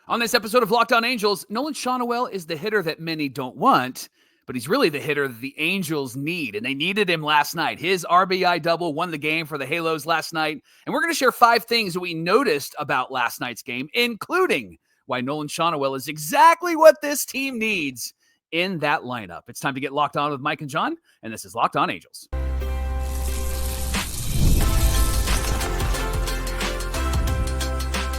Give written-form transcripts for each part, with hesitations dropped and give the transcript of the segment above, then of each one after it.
On this episode of Locked On Angels, Nolan Schanuel is the hitter that many don't want, but he's really the hitter that the Angels need, and they needed him last night. His RBI double won the game for the Halos last night, and we're going to share 5 things that we noticed about last night's game, including why Nolan Schanuel is exactly what this team needs in that lineup. It's time to get locked on with Mike and John, and this is Locked On Angels.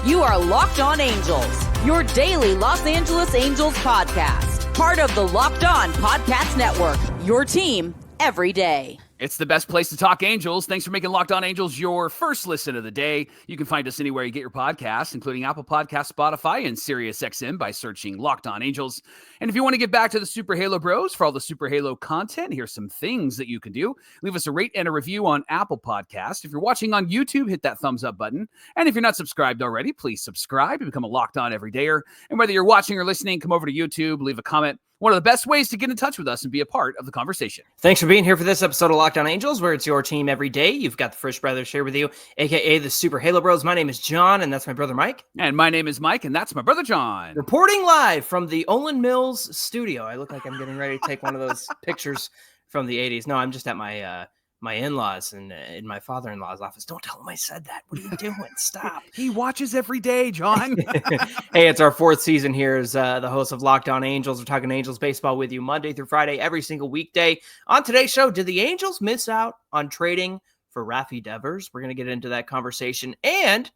You are Locked On Angels, your daily Los Angeles Angels podcast. Part of the Locked On Podcast Network, your team every day. It's the best place to talk Angels. Thanks for making Locked On Angels your first listen of the day. You can find us anywhere you get your podcasts, including Apple Podcasts, Spotify, and SiriusXM by searching Locked On Angels. And if you want to get back to the Super Halo Bros for all the Super Halo content, here's some things that you can do. Leave us a rate and a review on Apple Podcasts. If you're watching on YouTube, hit that thumbs up button. And if you're not subscribed already, please subscribe and become a Locked On Everydayer. And whether you're watching or listening, come over to YouTube, leave a comment. One of the best ways to get in touch with us and be a part of the conversation. Thanks for being here for this episode of Locked On Angels, where it's your team every day. You've got the Frisch Brothers here with you, a.k.a. the Super Halo Bros. My name is John, and that's my brother Mike. And my name is Mike, and that's my brother John. Reporting live from the Olin Mills studio. I look like I'm getting ready to take one of those pictures from the 80s. No, I'm just at my in-laws and in my father-in-law's office. Don't tell him I said that. What are you doing? Stop. He watches every day, John. Hey, it's our 4th season here as the host of Locked On Angels. We're talking Angels baseball with you Monday through Friday, every single weekday. On today's show, did the Angels miss out on trading for Rafael Devers? We're going to get into that conversation. And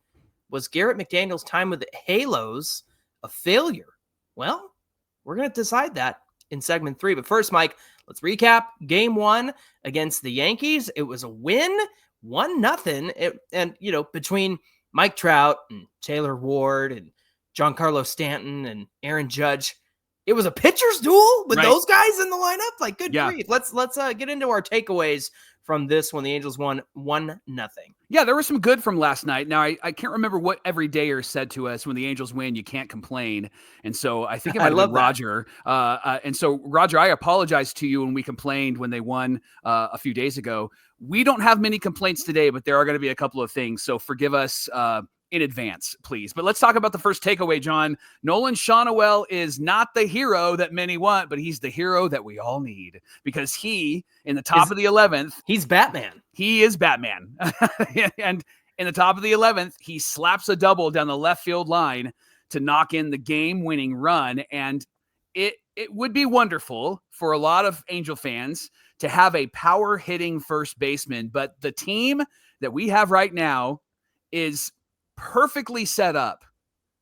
was Garrett McDaniels' time with the Halos a failure? Well, we're going to decide that in segment 3. But first, Mike, let's recap game 1 against the Yankees. It was a win, 1-0. And, you know, between Mike Trout and Taylor Ward and Giancarlo Stanton and Aaron Judge, it was a pitcher's duel with those guys in the lineup. Like, good grief. Let's get into our takeaways from this when the Angels won 1-0. Yeah, there was some good from last night. Now, I can't remember what everydayer said to us when the Angels win, you can't complain. And so I think it might have been Roger. And so, Roger, I apologize to you when we complained when they won a few days ago. We don't have many complaints today, but there are going to be a couple of things. So forgive us in advance, please. But let's talk about the first takeaway, John. Nolan Schanuel is not the hero that many want, but he's the hero that we all need because he, in the top of the 11th, he's Batman. He is Batman. And in the top of the 11th, he slaps a double down the left field line to knock in the game-winning run. And it would be wonderful for a lot of Angel fans to have a power-hitting first baseman, but the team that we have right now is perfectly set up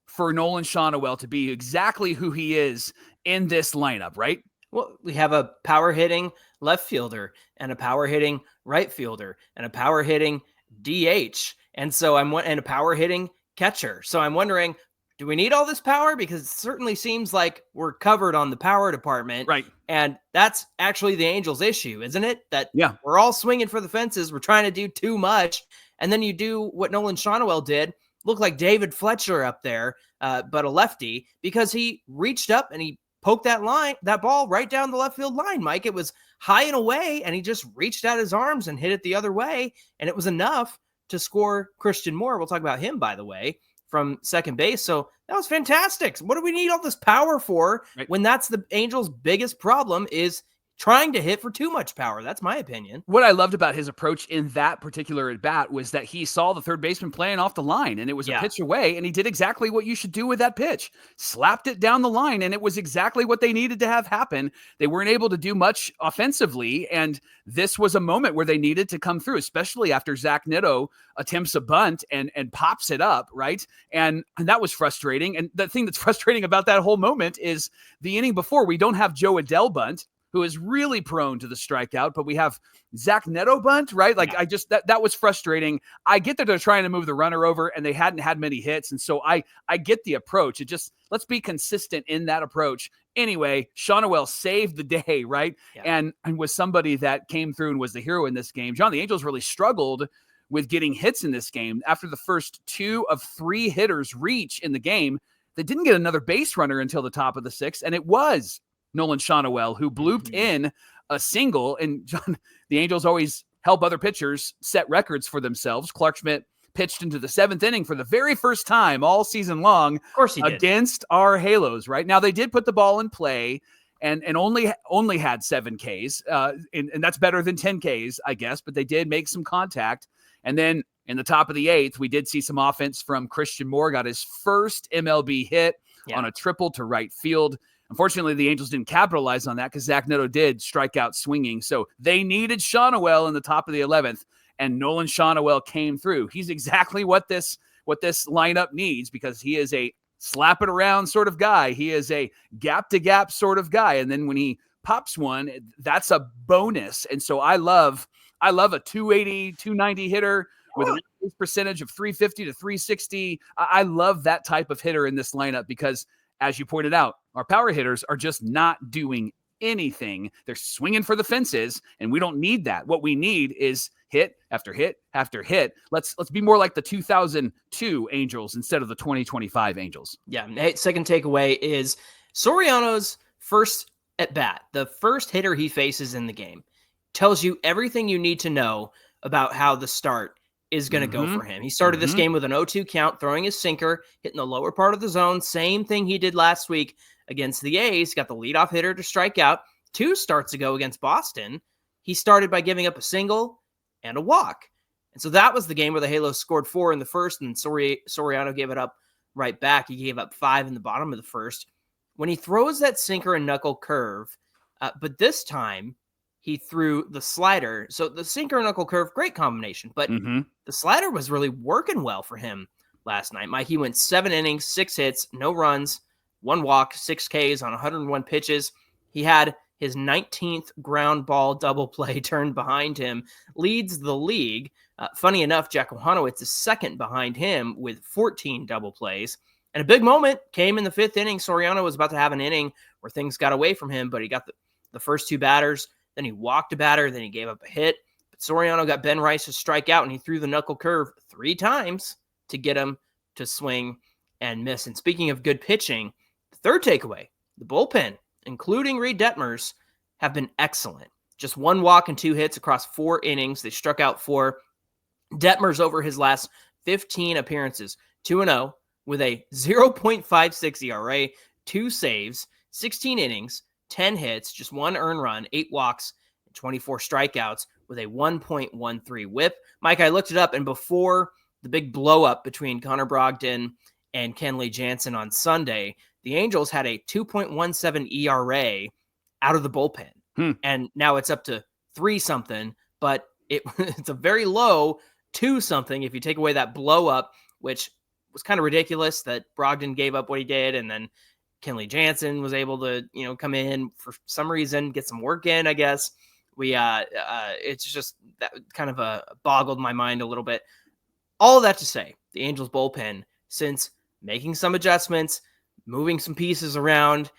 for Nolan Schanuel to be exactly who he is in this lineup, right? Well, we have a power-hitting left fielder and a power-hitting right fielder and a power-hitting DH. And a power-hitting catcher. So I'm wondering, do we need all this power? Because it certainly seems like we're covered on the power department. Right. And that's actually the Angels' issue, isn't it? That we're all swinging for the fences. We're trying to do too much. And then you do what Nolan Schanuel did, look like David Fletcher up there, but a lefty, because he reached up and he poked that ball right down the left field line, Mike. It was high and away, and he just reached out his arms and hit it the other way, and it was enough to score Christian Moore. We'll talk about him, by the way, from second base. So that was fantastic. What do we need all this power for when that's the Angels' biggest problem is trying to hit for too much power? That's my opinion. What I loved about his approach in that particular at-bat was that he saw the third baseman playing off the line, and it was a pitch away, and he did exactly what you should do with that pitch. Slapped it down the line, and it was exactly what they needed to have happen. They weren't able to do much offensively, and this was a moment where they needed to come through, especially after Zach Neto attempts a bunt and pops it up, right? And that was frustrating. And the thing that's frustrating about that whole moment is the inning before, we don't have Joe Adell bunt, who is really prone to the strikeout, but we have Zach Neto bunt, right? Like that was frustrating. I get that they're trying to move the runner over and they hadn't had many hits. And so I get the approach. It just, let's be consistent in that approach. Anyway, Schanuel saved the day, right? Yeah. And was somebody that came through and was the hero in this game. John, the Angels really struggled with getting hits in this game. After the first 2 of 3 hitters reach in the game, they didn't get another base runner until the top of the 6th. And it was Nolan Schanuel who blooped in a single. And John, the Angels always help other pitchers set records for themselves. Clarke, Schmidt, pitched into the 7th inning for the very first time all season long. Of course he did. Against our Halos, right? Now, they did put the ball in play and only had 7 Ks, and that's better than 10 Ks, I guess, but they did make some contact. And then in the top of the 8th, we did see some offense from Christian Moore, got his first MLB hit on a triple to right field. Unfortunately, the Angels didn't capitalize on that because Zach Neto did strike out swinging. So they needed Schanuel in the top of the 11th, and Nolan Schanuel came through. He's exactly what this lineup needs, because he is a slap it around sort of guy. He is a gap to gap sort of guy. And then when he pops one, that's a bonus. And so I love a 280, 290 hitter with a percentage of 350 to 360. I love that type of hitter in this lineup because, as you pointed out, our power hitters are just not doing anything. They're swinging for the fences, and we don't need that. What we need is hit after hit after hit. Let's be more like the 2002 Angels instead of the 2025 Angels. Yeah. Second takeaway is Soriano's first at bat, the first hitter he faces in the game, tells you everything you need to know about how the start is going to go for him. He started this game with an 0-2 count, throwing his sinker, hitting the lower part of the zone. Same thing he did last week against the A's. Got the leadoff hitter to strike out. 2 starts ago against Boston, he started by giving up a single and a walk. And so that was the game where the Halos scored 4 in the first, and Soriano gave it up right back. He gave up 5 in the bottom of the first. When he throws that sinker and knuckle curve, but this time he threw the slider. So the sinker and knuckle curve, great combination, but the slider was really working well for him last night. Mike, he went 7 innings, 6 hits, no runs, 1 walk, 6 Ks on 101 pitches. He had his 19th ground ball double play turned behind him, leads the league. Funny enough, Jack Ohanowitz is second behind him with 14 double plays. And a big moment came in the 5th inning. Soriano was about to have an inning where things got away from him, but he got the first 2 batters. Then he walked a batter. Then he gave up a hit. But Soriano got Ben Rice to strike out, and he threw the knuckle curve 3 times to get him to swing and miss. And speaking of good pitching, the third takeaway, the bullpen, including Reed Detmers, have been excellent. Just 1 walk and 2 hits across 4 innings. They struck out 4. Detmers over his last 15 appearances, 2-0 with a 0.56 ERA, 2 saves, 16 innings, 10 hits, just 1 earned run, 8 walks, and 24 strikeouts with a 1.13 whip. Mike, I looked it up, and before the big blow up between Connor Brogdon and Kenley Jansen on Sunday, the Angels had a 2.17 ERA out of the bullpen. And now it's up to 3-something, but it's a very low 2-something if you take away that blow up, which was kind of ridiculous that Brogdon gave up what he did, and then Kenley Jansen was able to, come in for some reason, get some work in, I guess. It's just that kind of boggled my mind a little bit. All of that to say, the Angels bullpen, since making some adjustments, moving some pieces around,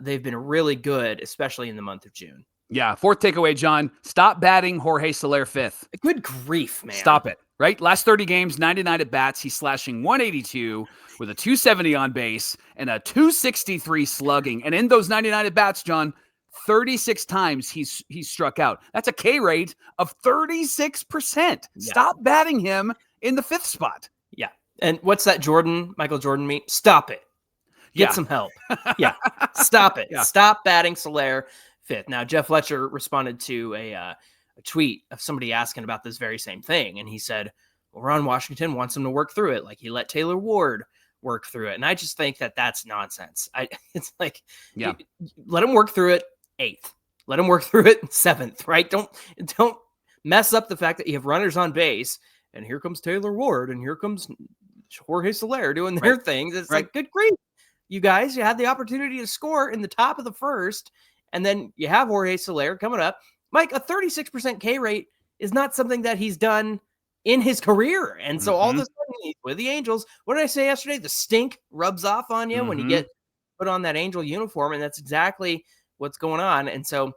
they've been really good, especially in the month of June. Yeah. 4th takeaway, John, stop batting Jorge Soler 5th. Good grief, man. Stop it. Right? Last 30 games, 99 at bats. He's slashing 182 with a 270 on base and a 263 slugging. And in those 99 at bats, John, 36 times he's struck out. That's a K rate of 36%. Yeah. Stop batting him in the 5th spot. Yeah. And what's that Michael Jordan meme? Stop it. Get some help. Yeah. Stop it. Yeah. Stop batting Soler 5th. Now, Jeff Fletcher responded to a tweet of somebody asking about this very same thing. And he said, well, Ron Washington wants him to work through it. Like he let Taylor Ward work through it. And I just think that that's nonsense. It's like, let him work through it 8th. Let him work through it 7th, right? Don't mess up the fact that you have runners on base and here comes Taylor Ward and here comes Jorge Soler doing their things. It's like, good grief. You guys, you had the opportunity to score in the top of the 1st, and then you have Jorge Soler coming up. Mike, a 36% K rate is not something that he's done in his career. And so all of a sudden with the Angels, what did I say yesterday? The stink rubs off on you when you get put on that Angel uniform. And that's exactly what's going on. And so,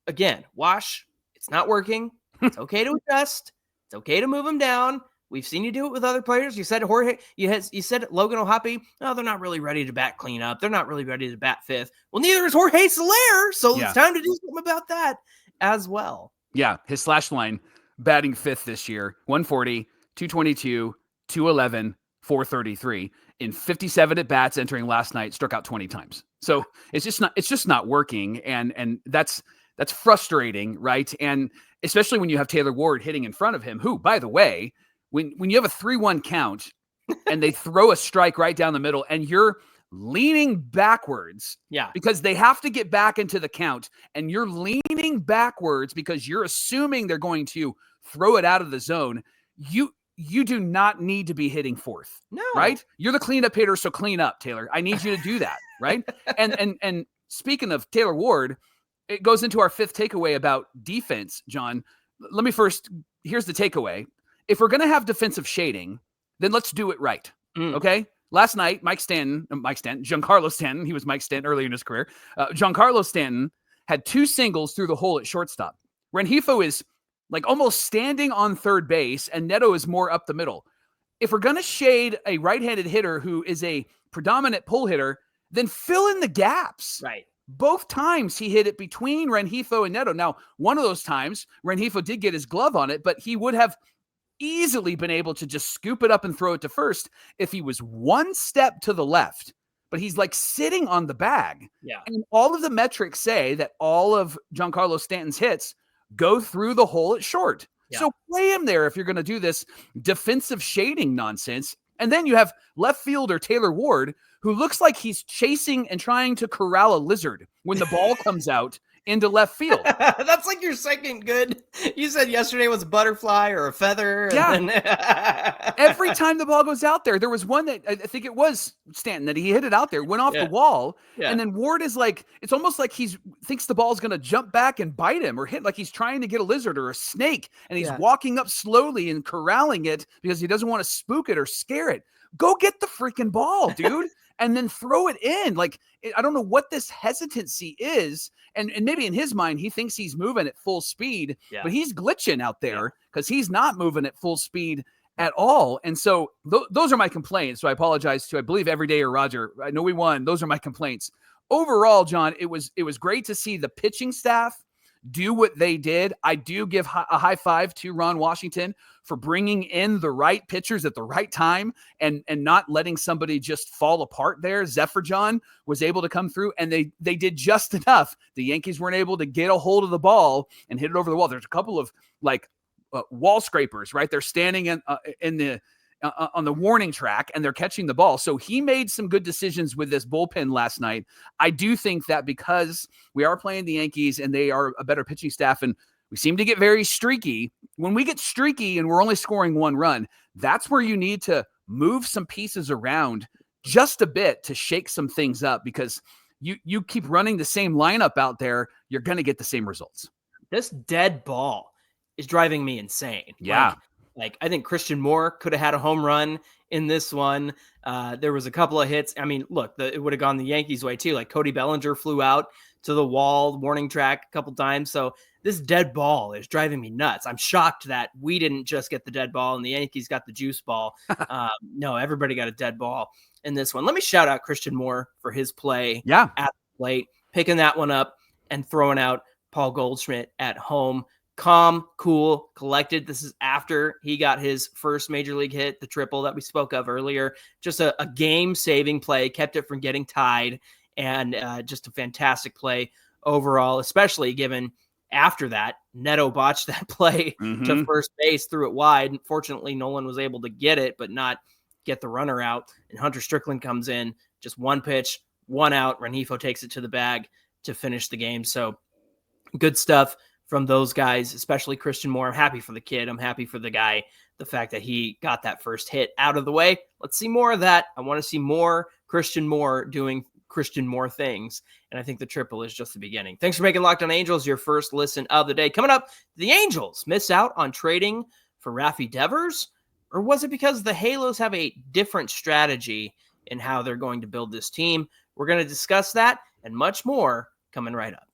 again, Wash, it's not working. It's okay to adjust. It's okay to move him down. We've seen you do it with other players. You said Jorge, you said Logan O'Hoppe. No, they're not really ready to bat cleanup. They're not really ready to bat 5th. Well, neither is Jorge Soler. So it's time to do something about that as well. Yeah. His slash line batting 5th this year, 140, 222, 211, 433 in 57 at bats entering last night, struck out 20 times. So it's just not working. And that's frustrating, right? And especially when you have Taylor Ward hitting in front of him, who, by the way, when you have a 3-1 count and they throw a strike right down the middle and you're leaning backwards because they have to get back into the count, and you're leaning backwards because you're assuming they're going to throw it out of the zone, you do not need to be hitting fourth. No. Right? You're the cleanup hitter, so clean up, Taylor. I need you to do that, right? And speaking of Taylor Ward, it goes into our fifth takeaway about defense, John. Let me first, here's the takeaway. If we're going to have defensive shading, then let's do it right. Okay? Last night, Giancarlo Stanton, he was Mike Stanton early in his career. Giancarlo Stanton had 2 singles through the hole at shortstop. Rengifo is like almost standing on third base, and Neto is more up the middle. If we're going to shade a right-handed hitter who is a predominant pull hitter, then fill in the gaps. Right. Both times he hit it between Rengifo and Neto. Now, one of those times, Rengifo did get his glove on it, but he would have easily been able to just scoop it up and throw it to first if he was one step to the left. But he's like sitting on the bag. Yeah. And all of the metrics say that all of Giancarlo Stanton's hits go through the hole at short. Yeah. So play him there if you're going to do this defensive shading nonsense. And then you have left fielder Taylor Ward, who looks like he's chasing and trying to corral a lizard when the ball comes out into left field. That's like your second good. You said yesterday was a butterfly or a feather. Yeah. Every time the ball goes out there, there was one that I think it was Stanton that he hit it out there, went off the wall. Yeah. And then Ward is like, it's almost like he thinks the ball's going to jump back and bite him or hit like he's trying to get a lizard or a snake. And he's walking up slowly and corralling it because he doesn't want to spook it or scare it. Go get the freaking ball, dude. And then throw it in. Like, I don't know what this hesitancy is. And maybe in his mind, he thinks he's moving at full speed, but he's glitching out there because he's not moving at full speed at all. And so those are my complaints. So I apologize to, I believe, Everyday or Roger. I know we won. Those are my complaints. Overall, John, it was great to see the pitching staff do what they did. I do give a high five to Ron Washington for bringing in the right pitchers at the right time and not letting somebody just fall apart there. Zephyr John was able to come through, and they did just enough. The Yankees weren't able to get a hold of the ball and hit it over the wall. There's a couple of wall scrapers, right? They're standing on the warning track and they're catching the ball. So he made some good decisions with this bullpen last night. I do think that because we are playing the Yankees and they are a better pitching staff and we seem to get very streaky. When we get streaky and we're only scoring 1 run, that's where you need to move some pieces around just a bit to shake some things up, because you keep running the same lineup out there, you're going to get the same results. This dead ball is driving me insane. Yeah. Like I think Christian Moore could have had a home run in this one. There was a couple of hits. I mean, look, it would have gone the Yankees' way too. Like Cody Bellinger flew out to the wall, warning track a couple times. So this dead ball is driving me nuts. I'm shocked that we didn't just get the dead ball and the Yankees got the juice ball. No, everybody got a dead ball in this one. Let me shout out Christian Moore for his play at the plate, picking that one up and throwing out Paul Goldschmidt at home. Calm, cool, collected. This is after he got his first major league hit, the triple that we spoke of earlier. Just a game-saving play, kept it from getting tied, and just a fantastic play overall, especially given after that, Neto botched that play to first base, threw it wide. Fortunately, Nolan was able to get it, but not get the runner out. And Hunter Strickland comes in, just 1 pitch, 1 out. Rengifo takes it to the bag to finish the game. So good stuff from those guys, especially Christian Moore. I'm happy for the kid. I'm happy for the guy. The fact that he got that first hit out of the way. Let's see more of that. I want to see more Christian Moore doing Christian Moore things. And I think the triple is just the beginning. Thanks for making Locked On Angels your first listen of the day. Coming up, the Angels miss out on trading for Rafael Devers? Or was it because the Halos have a different strategy in how they're going to build this team? We're going to discuss that and much more coming right up.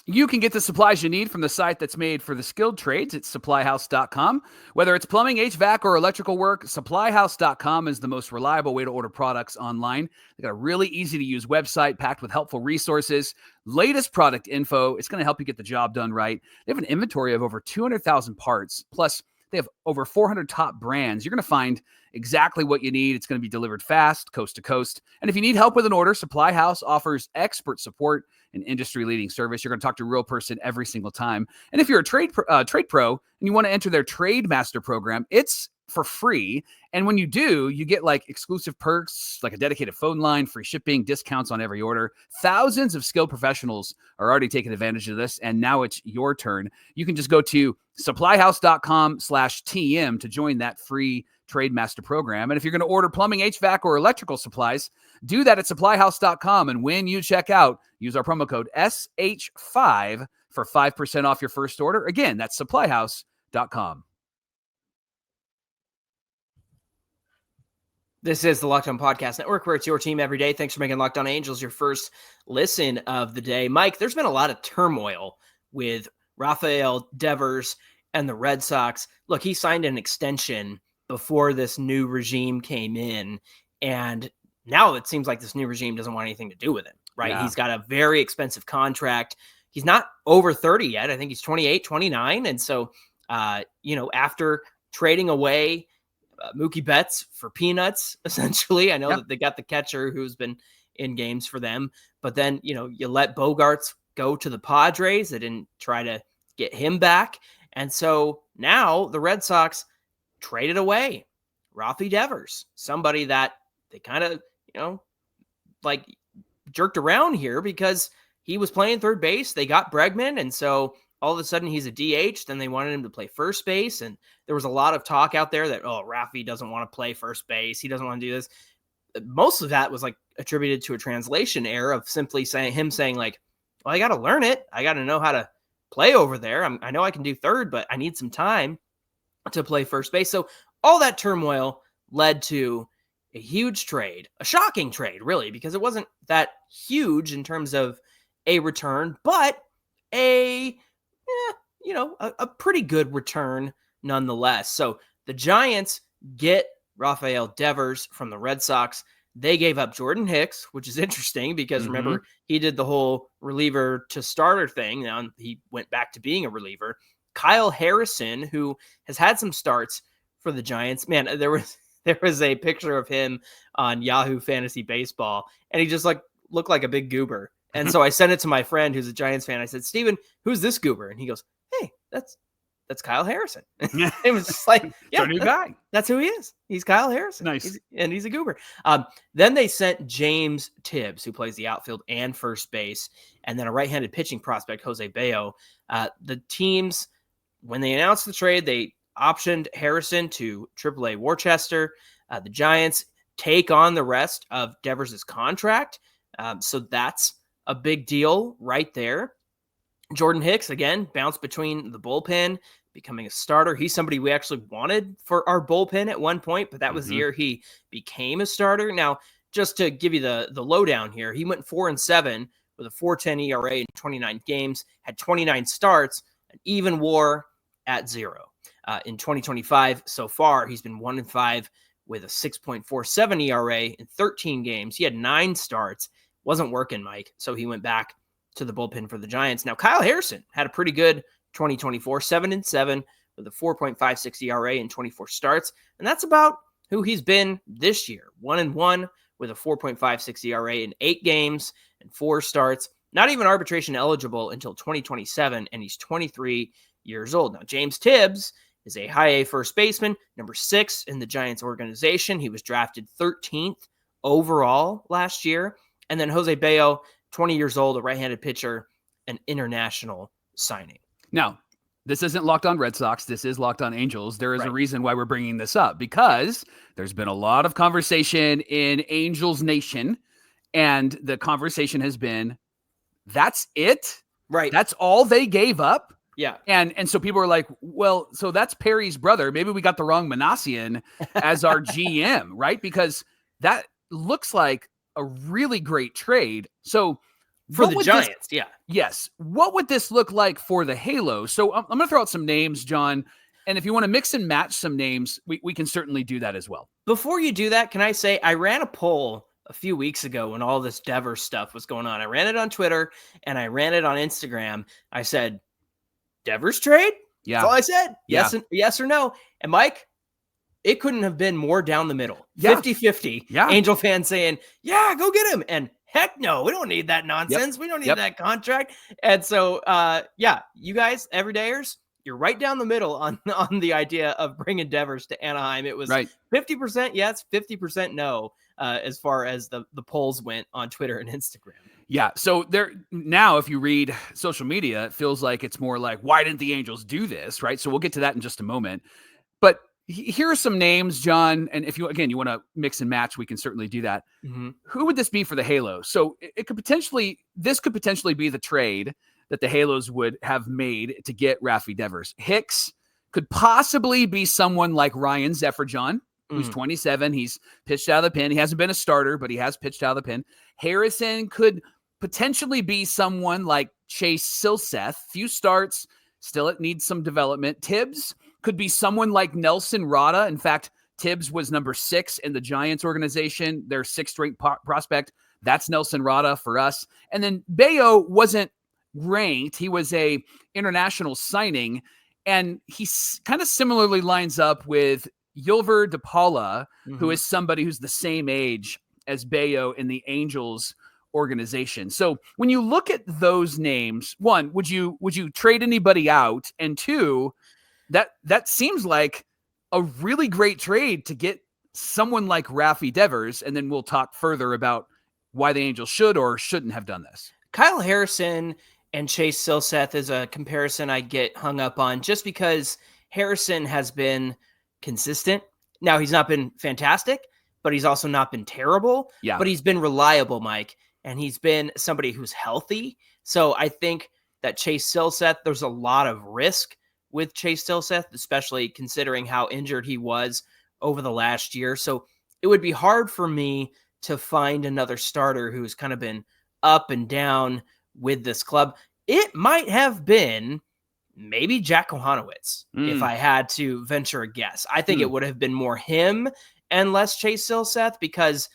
You can get the supplies you need from the site that's made for the skilled trades. It's supplyhouse.com. Whether it's plumbing, HVAC, or electrical work, supplyhouse.com is the most reliable way to order products online. They got a really easy to use website packed with helpful resources, latest product info. It's going to help you get the job done right. They have an inventory of over 200,000 parts. Plus, they have over 400 top brands. You're going to find exactly what you need. It's going to be delivered fast, coast to coast. And if you need help with an order, Supply House offers expert support and industry-leading service. You're going to talk to a real person every single time. And if you're a trade pro and you want to enter their Trade Master program, it's for free. And when you do, you get like exclusive perks, like a dedicated phone line, free shipping, discounts on every order. Thousands of skilled professionals are already taking advantage of this. And now it's your turn. You can just go to supplyhouse.com/TM to join that free Trade Master program. And if you're going to order plumbing, HVAC, or electrical supplies, do that at supplyhouse.com. And when you check out, use our promo code SH5 for 5% off your first order. Again, that's supplyhouse.com. This is the Locked On Podcast Network, where it's your team every day. Thanks for making Locked On Angels your first listen of the day. Mike, there's been a lot of turmoil with Rafael Devers and the Red Sox. Look, he signed an extension before this new regime came in, and now it seems like this new regime doesn't want anything to do with him, right? Yeah. He's got a very expensive contract. He's not over 30 yet. I think he's 28, 29. And so, after trading away Mookie Betts for peanuts, essentially. I know that they got the catcher who's been in games for them, but then, you let Bogarts go to the Padres. They didn't try to get him back. And so now the Red Sox traded away Rafael Devers, somebody that they kind of, jerked around here because he was playing third base. They got Bregman. And so all of a sudden he's a DH. Then they wanted him to play first base. And there was a lot of talk out there that, Rafi doesn't want to play first base. He doesn't want to do this. Most of that was attributed to a translation error of simply saying I got to learn it. I got to know how to play over there. I know I can do third, but I need some time to play first base. So all that turmoil led to a huge trade, a shocking trade, really, because it wasn't that huge in terms of a return, but a pretty good return nonetheless. So the Giants get Rafael Devers from the Red Sox. They gave up Jordan Hicks, which is interesting because remember, he did the whole reliever to starter thing. Now he went back to being a reliever. Kyle Harrison, who has had some starts for the Giants. Man, there was a picture of him on Yahoo Fantasy Baseball, and he just looked like a big goober. And so I sent it to my friend who's a Giants fan. I said, "Steven, who's this goober?" And he goes, "Hey, that's Kyle Harrison." It was just Our new guy. That's who he is. He's Kyle Harrison. Nice. He's a goober. Then they sent James Tibbs, who plays the outfield and first base, and then a right-handed pitching prospect, Jose Bello. The teams, when they announced the trade, they optioned Harrison to AAA Worcester. The Giants take on the rest of Devers' contract. So that's a big deal right there. Jordan Hicks, again, bounced between the bullpen, becoming a starter. He's somebody we actually wanted for our bullpen at one point, but that was the year he became a starter. Now, just to give you the lowdown here, he went 4-7 with a 4.10 ERA in 29 games, had 29 starts, an even WAR at 0. In 2025 so far, he's been 1-5 with a 6.47 ERA in 13 games. He had 9 starts. Wasn't working, Mike. So he went back to the bullpen for the Giants. Now, Kyle Harrison had a pretty good 2024, 7-7 with a 4.56 ERA in 24 starts. And that's about who he's been this year. 1-1 with a 4.56 ERA in 8 games and 4 starts. Not even arbitration eligible until 2027, and he's 23 years old. Now, James Tibbs is a high A first baseman, number 6 in the Giants organization. He was drafted 13th overall last year. And then Jose Bello, 20 years old, a right-handed pitcher, an international signing. Now, this isn't Locked On Red Sox. This is Locked On Angels. There is a reason why we're bringing this up, because there's been a lot of conversation in Angels Nation, and the conversation has been, that's it? Right. That's all they gave up? Yeah. And so people are like, well, so that's Perry's brother. Maybe we got the wrong Manassian as our GM, right? Because that looks like a really great trade. So For the Giants, yeah. Yes. What would this look like for the Halo? So I'm going to throw out some names, John. And if you want to mix and match some names, we can certainly do that as well. Before you do that, can I say I ran a poll a few weeks ago when all this Devers stuff was going on. I ran it on Twitter and I ran it on Instagram. I said, Devers trade? Yeah. That's all I said. Yeah. Yes or no. And Mike, it couldn't have been more down the middle. Yeah. 50-50. Yeah. Angel fans saying, yeah, go get him. And heck no, we don't need that nonsense. We don't need that contract. And so, you guys, everydayers, you're right down the middle on the idea of bringing Devers to Anaheim. It was 50% yes, 50% no, as far as the polls went on Twitter and Instagram. Yeah. So there now, if you read social media, it feels like it's more like, why didn't the Angels do this? Right. So we'll get to that in just a moment. But here are some names, John. And if you want to mix and match, we can certainly do that. Mm-hmm. Who would this be for the Halos? So this could potentially be the trade that the Halos would have made to get Rafael Devers. Hicks could possibly be someone like Ryan Zefferjon, who's 27. He's pitched out of the pen. He hasn't been a starter, but he has pitched out of the pen. Harrison could potentially be someone like Chase Silseth. Few starts, still it needs some development. Tibbs could be someone like Nelson Rada. In fact, Tibbs was number 6 in the Giants organization, their 6th-ranked prospect. That's Nelson Rada for us. And then Bayo wasn't ranked. He was a international signing, and he kind of similarly lines up with Yulver DePaula, who is somebody who's the same age as Bayo in the Angels organization. So when you look at those names, one, would you trade anybody out? And two, that seems like a really great trade to get someone like Rafael Devers, and then we'll talk further about why the Angels should or shouldn't have done this. Kyle Harrison and Chase Silseth is a comparison I get hung up on just because Harrison has been consistent. Now, he's not been fantastic, but he's also not been terrible. Yeah. But he's been reliable, Mike, and he's been somebody who's healthy. So I think that Chase Silseth, there's a lot of risk with Chase Silseth, especially considering how injured he was over the last year. So it would be hard for me to find another starter who's kind of been up and down with this club. It might have been maybe Jack Kohanowitz, if I had to venture a guess. I think it would have been more him and less Chase Silseth, because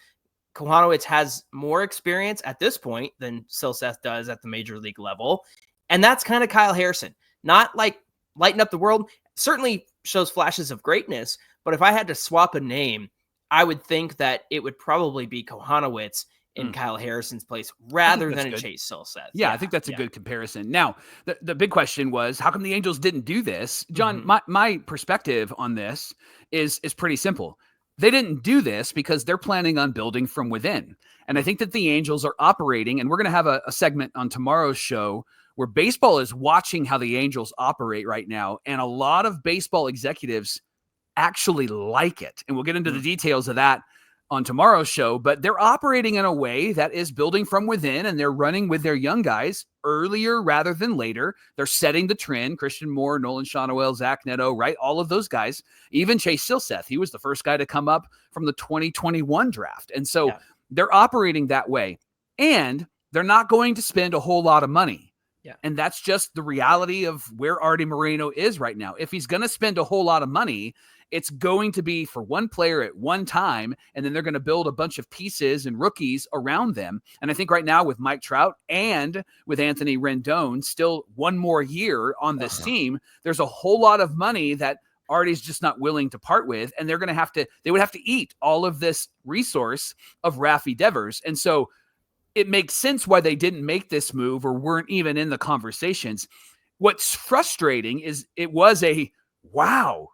Kohanowitz has more experience at this point than Silseth does at the major league level. And that's kind of Kyle Harrison. Not like lighting up the world, certainly shows flashes of greatness, but if I had to swap a name, I would think that it would probably be Kohanowitz in Kyle Harrison's place rather than a Chase Silseth. Yeah, I think that's a good comparison. Now, the big question was, how come the Angels didn't do this? John, my perspective on this is pretty simple. They didn't do this because they're planning on building from within. And I think that the Angels are operating, and we're going to have a segment on tomorrow's show where baseball is watching how the Angels operate right now. And a lot of baseball executives actually like it. And we'll get into the details of that on tomorrow's show, but they're operating in a way that is building from within, and they're running with their young guys earlier rather than later. They're setting the trend. Christian Moore, Nolan Schanuel, Zach Neto, right? All of those guys, even Chase Silseth, he was the first guy to come up from the 2021 draft. And so they're operating that way, and they're not going to spend a whole lot of money. Yeah. And that's just the reality of where Artie Moreno is right now. If he's going to spend a whole lot of money, it's going to be for one player at one time, and then they're going to build a bunch of pieces and rookies around them. And I think right now with Mike Trout and with Anthony Rendon, still one more year on this team, there's a whole lot of money that Artie's just not willing to part with, and they would have to eat all of this resource of Rafael Devers. And so it makes sense why they didn't make this move or weren't even in the conversations. What's frustrating is it was a, wow,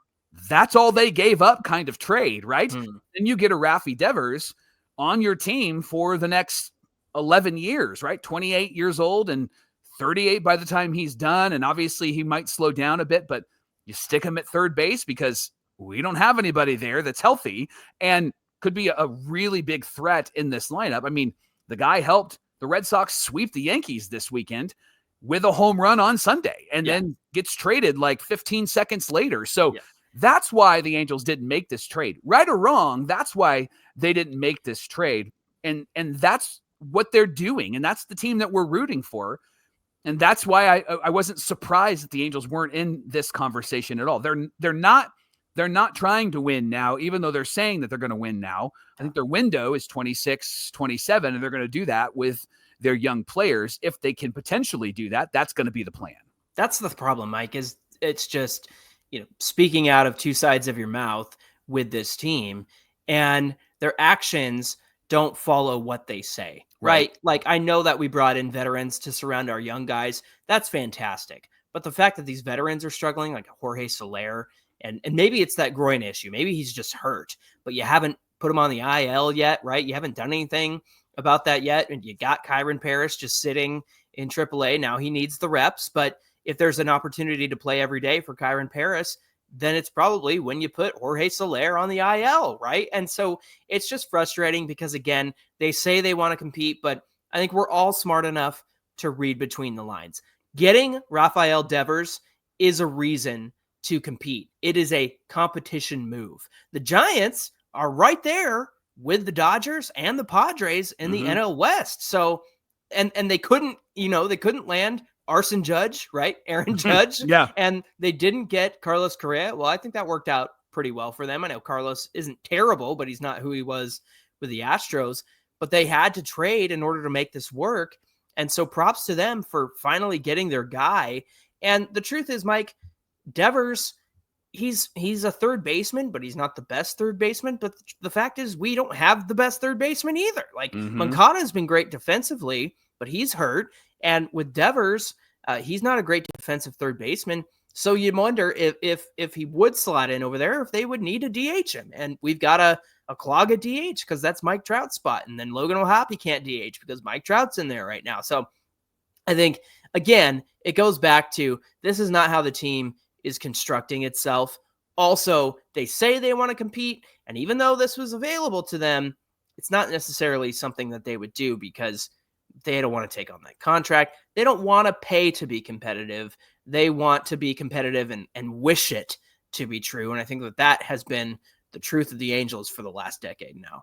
that's all they gave up kind of trade, right? And you get a Rafael Devers on your team for the next 11 years, right? 28 years old and 38 by the time he's done. And obviously he might slow down a bit, but you stick him at third base because we don't have anybody there that's healthy and could be a really big threat in this lineup. I mean, the guy helped the Red Sox sweep the Yankees this weekend with a home run on Sunday and then gets traded like 15 seconds later. So that's why the Angels didn't make this trade. Right or wrong, that's why they didn't make this trade. And that's what they're doing. And that's the team that we're rooting for. And that's why I wasn't surprised that the Angels weren't in this conversation at all. They're not trying to win now, even though they're saying that they're going to win now. I think their window is 26, 27, and they're going to do that with their young players. If they can potentially do that, that's going to be the plan. That's the problem, Mike, is it's just, speaking out of two sides of your mouth with this team, and their actions don't follow what they say, right? Like, I know that we brought in veterans to surround our young guys. That's fantastic. But the fact that these veterans are struggling, like Jorge Soler, and maybe it's that groin issue. Maybe he's just hurt, but you haven't put him on the IL yet, right? You haven't done anything about that yet. And you got Kyron Paris just sitting in AAA. Now he needs the reps, but if there's an opportunity to play every day for Kyron Paris, then it's probably when you put Jorge Soler on the IL, right? And so it's just frustrating because, again, they say they want to compete, but I think we're all smart enough to read between the lines. Getting Rafael Devers is a reason to compete. It is a competition move. The Giants are right there with the Dodgers and the Padres in the NL West. So, and they couldn't land Arson Judge, right? Aaron Judge. Yeah. And they didn't get Carlos Correa. Well, I think that worked out pretty well for them. I know Carlos isn't terrible, but he's not who he was with the Astros. But they had to trade in order to make this work. And so props to them for finally getting their guy. And the truth is, Mike, Devers, he's a third baseman, but he's not the best third baseman. But the fact is, we don't have the best third baseman either. Like, Moncada has been great defensively, but he's hurt. And with Devers, he's not a great defensive third baseman. So you wonder if he would slot in over there, if they would need to DH him. And we've got a clog at DH because that's Mike Trout's spot. And then Logan O'Hoppe can't DH because Mike Trout's in there right now. So I think, again, it goes back to this is not how the team is constructing itself. Also, they say they want to compete. And even though this was available to them, it's not necessarily something that they would do because they don't want to take on that contract. They don't want to pay to be competitive. They want to be competitive and wish it to be true. And I think that has been the truth of the Angels for the last decade now.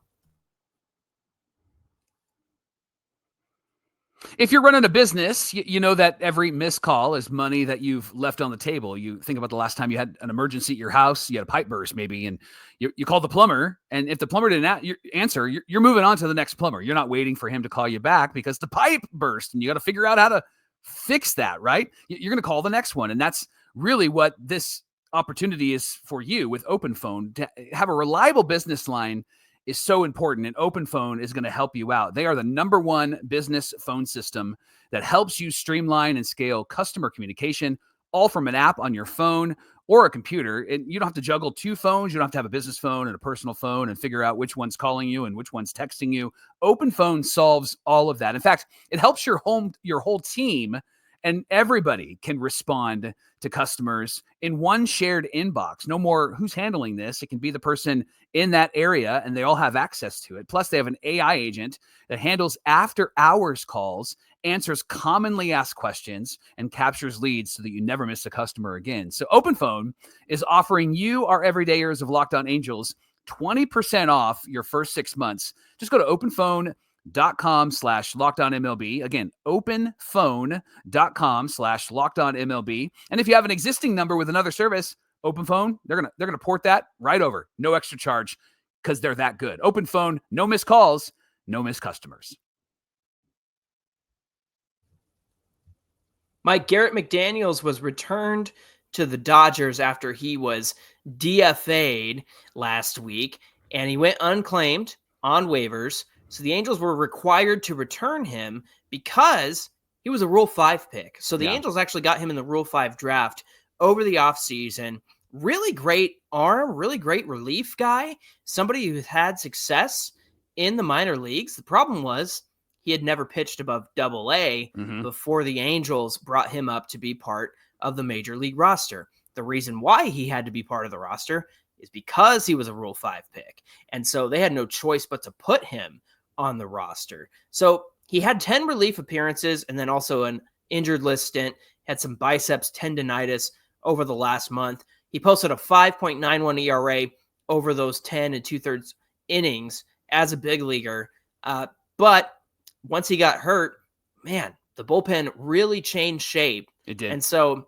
If you're running a business, you know that every missed call is money that you've left on the table. You think about the last time you had an emergency at your house, you had a pipe burst maybe, and you called the plumber, and if the plumber didn't answer, you're moving on to the next plumber. You're not waiting for him to call you back because the pipe burst, and you got to figure out how to fix that, right? You're going to call the next one, and that's really what this opportunity is for you with OpenPhone. To have a reliable business line is so important, and OpenPhone is going to help you out. They are the #1 business phone system that helps you streamline and scale customer communication, all from an app on your phone or a computer. And you don't have to juggle two phones. You don't have to have a business phone and a personal phone and figure out which one's calling you and which one's texting you. OpenPhone solves all of that. In fact, it helps your whole team, and everybody can respond to customers in one shared inbox. No more who's handling this. It can be the person in that area, and they all have access to it. Plus, they have an AI agent that handles after-hours calls, answers commonly asked questions, and captures leads so that you never miss a customer again. So OpenPhone is offering you, our everydayers of Locked On Angels, 20% off your first 6 months. Just go to openphone.com/LockedOnMLB. Again, openphone.com/LockedOnMLB. And if you have an existing number with another service, OpenPhone, they're gonna port that right over. No extra charge because they're that good. OpenPhone, no missed calls, no missed customers. Mike, Garrett McDaniels was returned to the Dodgers after he was DFA'd last week, and he went unclaimed on waivers. So the Angels were required to return him because he was a Rule 5 pick. So the Angels actually got him in the Rule 5 draft over the offseason. Really great arm, really great relief guy, somebody who had success in the minor leagues. The problem was he had never pitched above Double-A before the Angels brought him up to be part of the major league roster. The reason why he had to be part of the roster is because he was a Rule 5 pick. And so they had no choice but to put him on the roster. So he had 10 relief appearances and then also an injured list stint, had some biceps tendonitis over the last month. He posted a 5.91 ERA over those 10 2/3 innings as a big leaguer. But once he got hurt, man, the bullpen really changed shape. It did. And so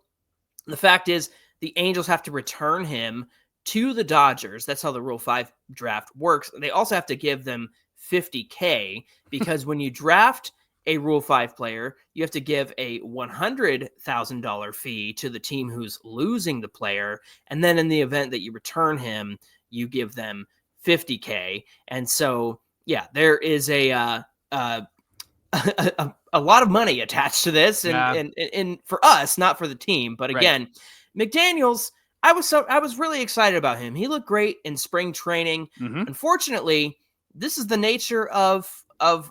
the fact is the Angels have to return him to the Dodgers. That's how the Rule 5 draft works. They also have to give them $50K because when you draft a Rule 5 player, you have to give a $100,000 fee to the team who's losing the player. And then in the event that you return him, you give them $50K. And so, yeah, there is a lot of money attached to this, and for us, not for the team. But again, McDaniels, I was really excited about him. He looked great in spring training. Mm-hmm. Unfortunately, this is the nature of a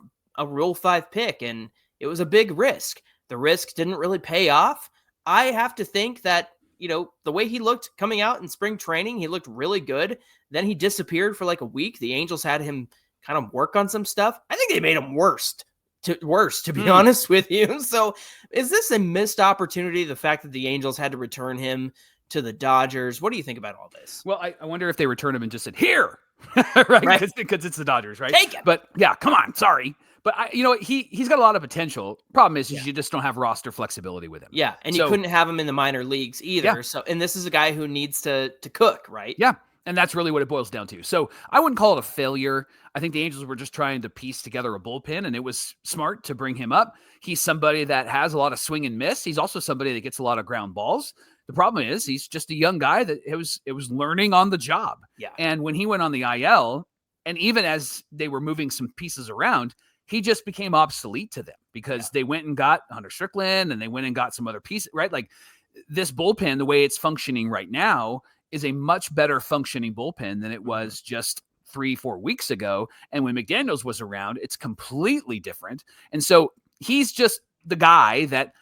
Rule 5 pick, and it was a big risk. The risk didn't really pay off. I have to think that, the way he looked coming out in spring training, he looked really good. Then he disappeared for like a week. The Angels had him kind of work on some stuff. I think they made him worse, to be honest with you. So is this a missed opportunity, the fact that the Angels had to return him to the Dodgers? What do you think about all this? Well, I wonder if they return him and just said, here, right? Because it's the Dodgers, right? Take him. But yeah, come on, sorry. But he's got a lot of potential. Problem is you just don't have roster flexibility with him. Yeah, and you couldn't have him in the minor leagues either. Yeah. So, and this is a guy who needs to cook, right? Yeah, and that's really what it boils down to. So I wouldn't call it a failure. I think the Angels were just trying to piece together a bullpen, and it was smart to bring him up. He's somebody that has a lot of swing and miss. He's also somebody that gets a lot of ground balls. The problem is he's just a young guy that it was learning on the job. Yeah. And when he went on the IL, and even as they were moving some pieces around, he just became obsolete to them because they went and got Hunter Strickland and they went and got some other pieces, right? Like this bullpen, the way it's functioning right now is a much better functioning bullpen than it was just 3-4 weeks ago. And when McDaniels was around, it's completely different. And so he's just the guy that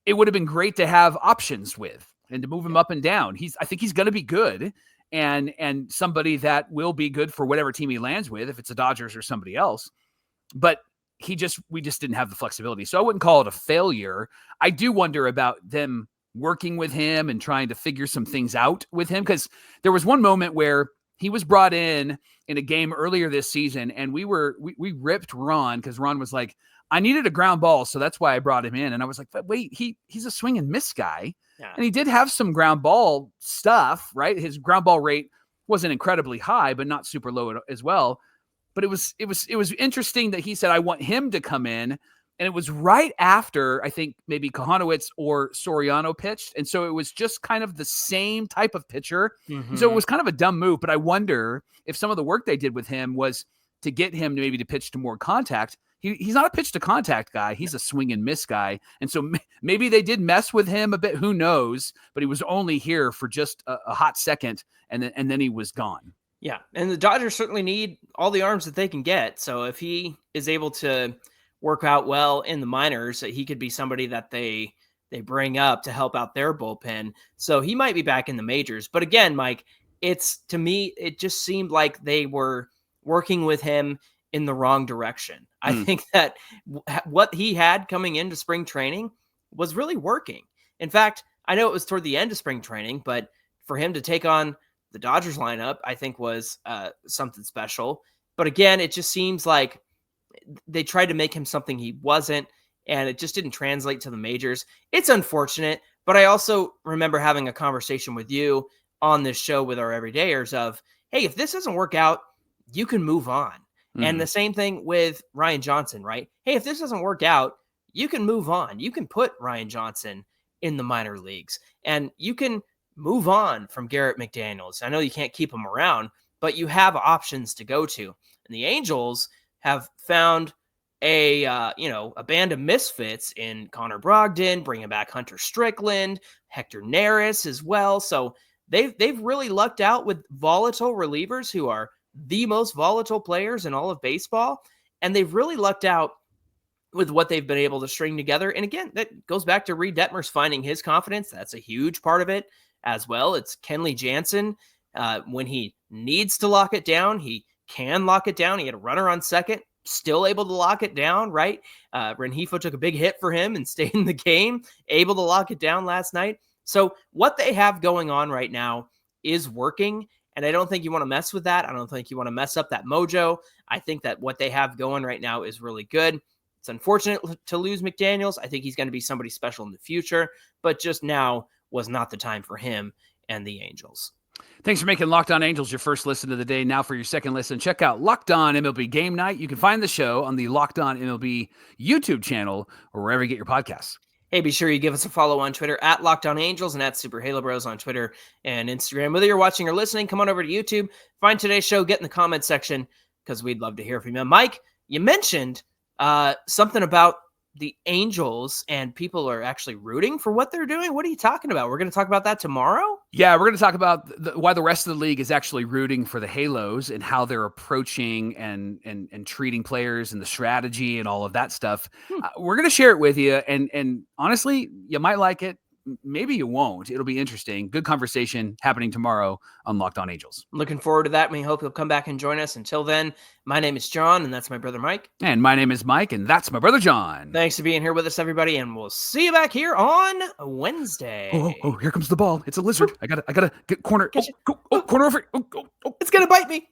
it would have been great to have options with and to move him up and down. I think he's going to be good and somebody that will be good for whatever team he lands with, if it's the Dodgers or somebody else. But we just didn't have the flexibility. So I wouldn't call it a failure. I do wonder about them working with him and trying to figure some things out with him. Cause there was one moment where he was brought in a game earlier this season and we ripped Ron. Cause Ron was like, I needed a ground ball. So that's why I brought him in. And I was like, but wait, he's a swing and miss guy. Yeah. And he did have some ground ball stuff, right? His ground ball rate wasn't incredibly high, but not super low as well. But it was interesting that he said, I want him to come in. And it was right after, I think, maybe Kohanowitz or Soriano pitched. And so it was just kind of the same type of pitcher. Mm-hmm. So it was kind of a dumb move. But I wonder if some of the work they did with him was to get him to maybe to pitch to more contact. He's not a pitch to contact guy. He's a swing and miss guy. And so maybe they did mess with him a bit. Who knows? But he was only here for just a hot second. And then he was gone. Yeah, and the Dodgers certainly need all the arms that they can get. So if he is able to work out well in the minors, he could be somebody that they bring up to help out their bullpen. So he might be back in the majors. But again, Mike, to me, it just seemed like they were working with him in the wrong direction. I think that what he had coming into spring training was really working. In fact, I know it was toward the end of spring training, but for him to take on the Dodgers lineup, I think was something special. But again, it just seems like they tried to make him something he wasn't, and it just didn't translate to the majors. It's unfortunate, but I also remember having a conversation with you on this show with our everydayers of, hey, if this doesn't work out, you can move on. Mm-hmm. And the same thing with Ryan Johnson, right? Hey, if this doesn't work out, you can move on. You can put Ryan Johnson in the minor leagues, and you can move on from Garrett McDaniels. I know you can't keep him around, but you have options to go to. And the Angels have found a band of misfits in Connor Brogdon, bringing back Hunter Strickland, Hector Neris as well. So they've really lucked out with volatile relievers who are the most volatile players in all of baseball. And they've really lucked out with what they've been able to string together. And again, that goes back to Reed Detmers finding his confidence. That's a huge part of it as well. It's Kenley Jansen. When he needs to lock it down, he can lock it down. He had a runner on second, still able to lock it down, right? Rengifo took a big hit for him and stayed in the game, able to lock it down last night. So what they have going on right now is working. And I don't think you want to mess with that. I don't think you want to mess up that mojo. I think that what they have going right now is really good. It's unfortunate to lose McDaniels. I think he's going to be somebody special in the future, but just now was not the time for him and the Angels. Thanks for making Locked On Angels your first listen of the day. Now for your second listen, check out Locked On MLB Game Night. You can find the show on the Locked On MLB YouTube channel or wherever you get your podcasts. Hey, be sure you give us a follow on Twitter at Locked On Angels and at Super Halo Bros on Twitter and Instagram. Whether you're watching or listening, come on over to YouTube, find today's show, get in the comment section because we'd love to hear from you. Mike, you mentioned something about the Angels and people are actually rooting for what they're doing. What are you talking about? We're going to talk about that tomorrow? Yeah, we're going to talk about why the rest of the league is actually rooting for the Halos and how they're approaching and treating players and the strategy and all of that stuff. We're going to share it with you. And honestly, you might like it. Maybe you won't. It'll be interesting. Good conversation happening tomorrow on Locked On Angels. Looking forward to that. We hope you'll come back and join us. Until then, my name is John, and that's my brother Mike. And my name is Mike, and that's my brother John. Thanks for being here with us, everybody, and we'll see you back here on Wednesday. Oh, here comes the ball. It's a lizard. I gotta get corner. Catch it. Corner over. It's gonna bite me.